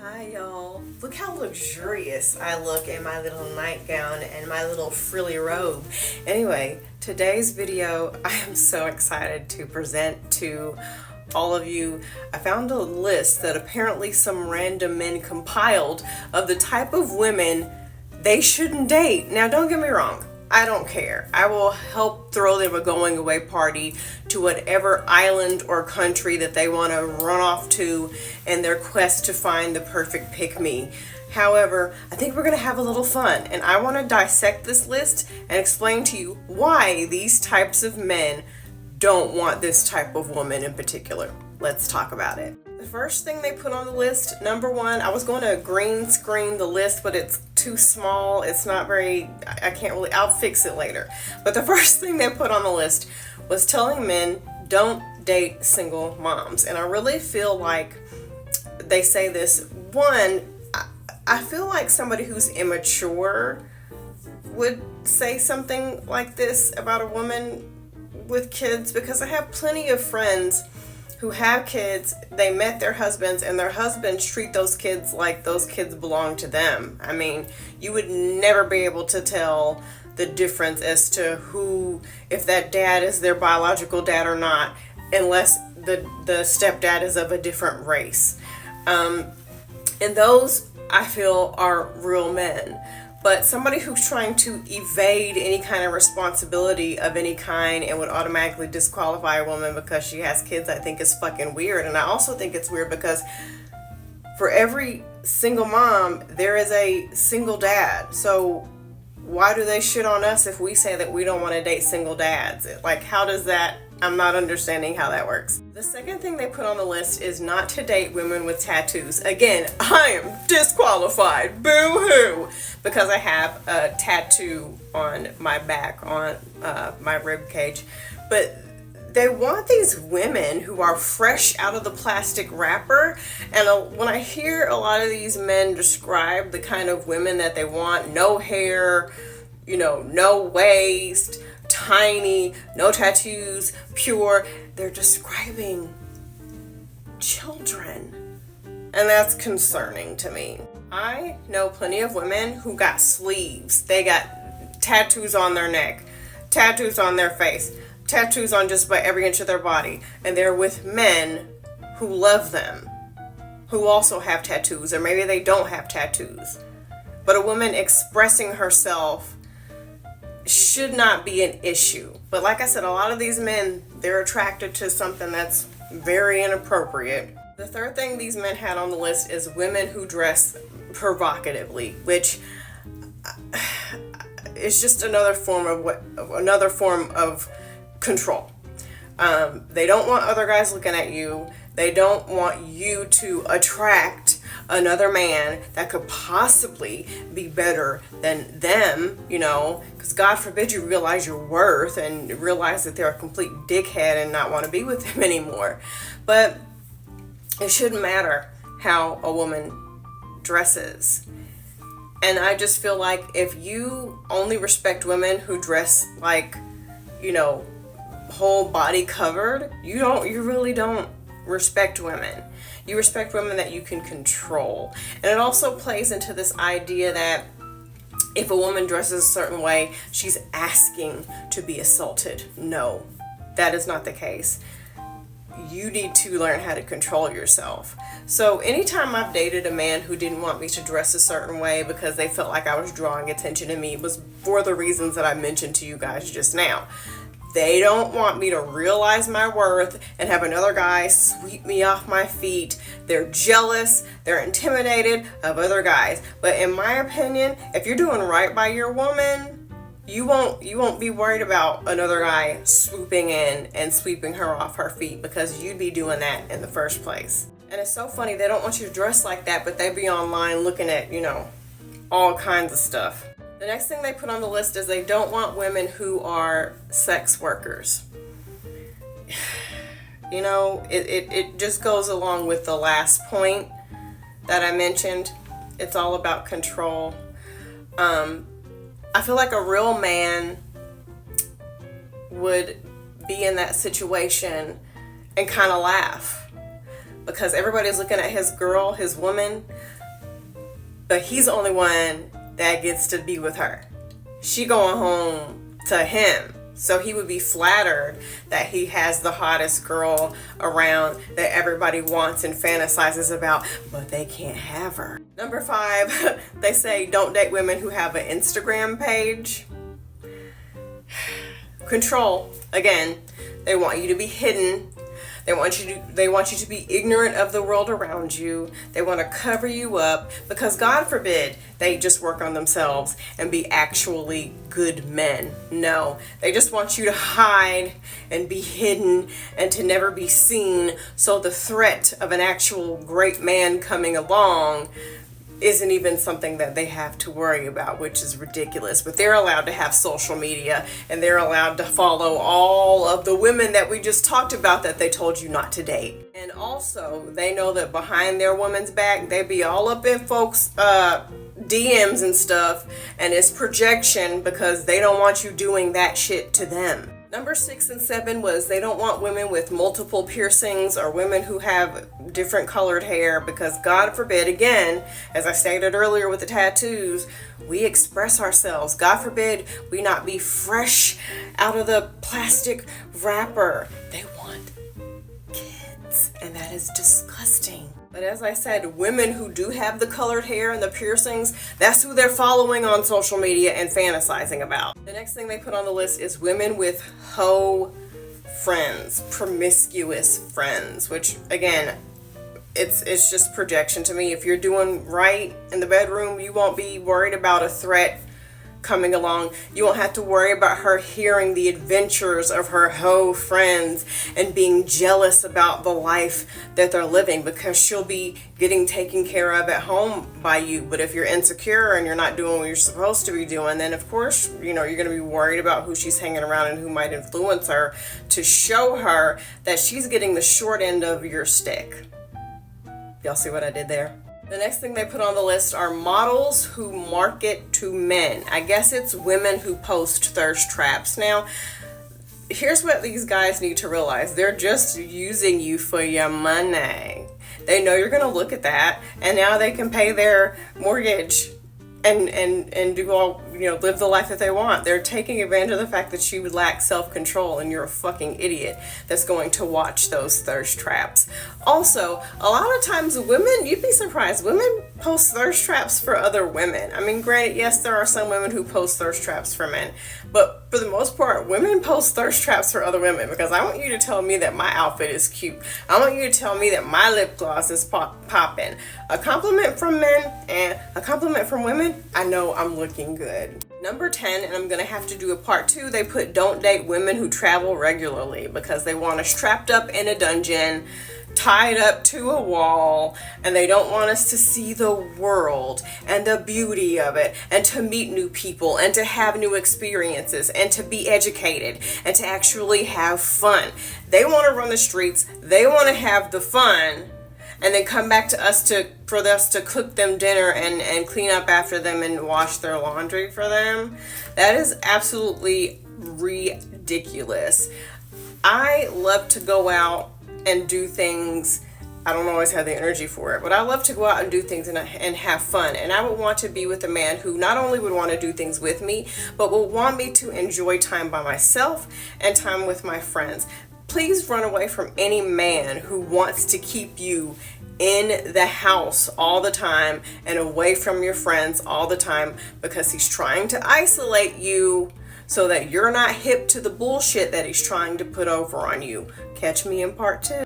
Hi y'all. Look how luxurious I look in my little nightgown and my little frilly robe. Anyway, today's video I am so excited to present to all of you. I found a list that apparently some random men compiled of the type of women they shouldn't date. Now don't get me wrong, I don't care. I will help throw them a going away party to whatever island or country that they want to run off to in their quest to find the perfect pick-me. However, I think we're going to have a little fun, and I want to dissect this list and explain to you why these types of men don't want this type of woman in particular. Let's talk about it. The first thing they put on the list, number one, I was going to green screen the list, but it's too small. It's not very, I can't really, I'll fix it later. But the first thing they put on the list was telling men don't date single moms. And I really feel like they say this, one, I feel like somebody who's immature would say something like this about a woman with kids, because I have plenty of friends who have kids, they met their husbands, and their husbands treat those kids like those kids belong to them. I mean, you would never be able to tell the difference as to who, if that dad is their biological dad or not, unless the stepdad is of a different race. And those, I feel, are real men. But somebody who's trying to evade any kind of responsibility of any kind and would automatically disqualify a woman because she has kids, I think is fucking weird. And I also think it's weird because for every single mom, there is a single dad. So why do they shit on us if we say that we don't want to date single dads? Like, how does that, I'm not understanding how that works. The second thing they put on the list is not to date women with tattoos. Again, I am disqualified, boo-hoo, because I have a tattoo on my back, on my rib cage. But they want these women who are fresh out of the plastic wrapper. And when I hear a lot of these men describe the kind of women that they want, no hair, no waist, tiny, no tattoos, pure, they're describing children. And that's concerning to me. I know plenty of women who got sleeves. They got tattoos on their neck, tattoos on their face, tattoos on just about every inch of their body. And they're with men who love them, who also have tattoos, or maybe they don't have tattoos. But a woman expressing herself should not be an issue. But like I said, a lot of these men, they're attracted to something that's very inappropriate. The third thing these men had on the list is women who dress provocatively, which is just another form of control. They don't want other guys looking at you. They don't want you to attract another man that could possibly be better than them, because God forbid you realize your worth and realize that they're a complete dickhead and not want to be with them anymore. But it shouldn't matter how a woman dresses. And I just feel like if you only respect women who dress like, whole body covered, you really don't respect women. You respect women that you can control. And it also plays into this idea that if a woman dresses a certain way, she's asking to be assaulted. No, that is not the case. You need to learn how to control yourself. So anytime I've dated a man who didn't want me to dress a certain way because they felt like I was drawing attention to me, it was for the reasons that I mentioned to you guys just now. They don't want me to realize my worth and have another guy sweep me off my feet. They're jealous, they're intimidated of other guys. But in my opinion, if you're doing right by your woman, you won't be worried about another guy swooping in and sweeping her off her feet, because you'd be doing that in the first place. And it's so funny, they don't want you to dress like that, but they be online looking at, all kinds of stuff. The next thing they put on the list is they don't want women who are sex workers. It just goes along with the last point that I mentioned. It's all about control. I feel like a real man would be in that situation and kind of laugh. because everybody's looking at his girl, his woman, but he's the only one that gets to be with her. She going home to him. So he would be flattered that he has the hottest girl around that everybody wants and fantasizes about, but they can't have her. Number 5, they say don't date women who have an Instagram page. Control. Again, they want you to be hidden. They want you to be ignorant of the world around you. They want to cover you up because, God forbid, they just work on themselves and be actually good men. No, they just want you to hide and be hidden and to never be seen. So the threat of an actual great man coming along isn't even something that they have to worry about, which is ridiculous. But they're allowed to have social media and they're allowed to follow all of the women that we just talked about that they told you not to date. And also, they know that behind their woman's back, they be all up in folks' DMs and stuff, and it's projection because they don't want you doing that shit to them. Number 6 and 7 was they don't want women with multiple piercings or women who have different colored hair because, God forbid, again, as I stated earlier with the tattoos, we express ourselves. God forbid we not be fresh out of the plastic wrapper. They want kids, and that is disgusting. But as I said, women who do have the colored hair and the piercings, that's who they're following on social media and fantasizing about. The next thing they put on the list is women with hoe friends, promiscuous friends, which again, it's just projection to me. If you're doing right in the bedroom, you won't be worried about a threat coming along. You won't have to worry about her hearing the adventures of her hoe friends and being jealous about the life that they're living because she'll be getting taken care of at home by you. But if you're insecure and you're not doing what you're supposed to be doing, then of course, you're going to be worried about who she's hanging around and who might influence her to show her that she's getting the short end of your stick. Y'all see what I did there? The next thing they put on the list are models who market to men. I guess it's women who post thirst traps. Now, here's what these guys need to realize. They're just using you for your money. They know you're going to look at that, and now they can pay their mortgage and do all, live the life that they want. They're taking advantage of the fact that you lack self-control and you're a fucking idiot that's going to watch those thirst traps. Also, a lot of times women, you'd be surprised, women post thirst traps for other women. I mean, granted, yes, there are some women who post thirst traps for men, but for the most part, women post thirst traps for other women because I want you to tell me that my outfit is cute. I want you to tell me that my lip gloss is popping. A compliment from men and a compliment from women, I know I'm looking good. Number 10, and I'm going to have to do a part 2, they put don't date women who travel regularly because they want us trapped up in a dungeon, tied up to a wall, and they don't want us to see the world and the beauty of it and to meet new people and to have new experiences and to be educated and to actually have fun. They want to run the streets, they want to have the fun, and then come back to us for us to cook them dinner and clean up after them and wash their laundry for them. That is absolutely ridiculous. I love to go out and do things. I don't always have the energy for it, but I love to go out and do things and have fun. And I would want to be with a man who not only would want to do things with me, but will want me to enjoy time by myself and time with my friends. Please run away from any man who wants to keep you in the house all the time and away from your friends all the time because he's trying to isolate you so that you're not hip to the bullshit that he's trying to put over on you. Catch me in part 2.